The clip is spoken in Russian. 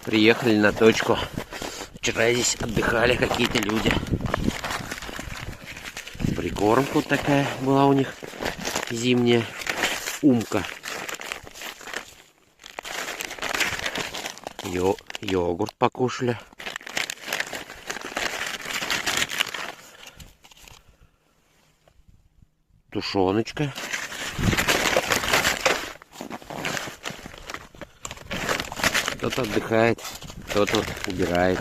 Приехали на точку. Вчера здесь отдыхали какие-то люди. Прикормка вот такая была у них зимняя. Умка. Йогурт покушали. Тушеночка. Кто-то отдыхает, кто-то убирает.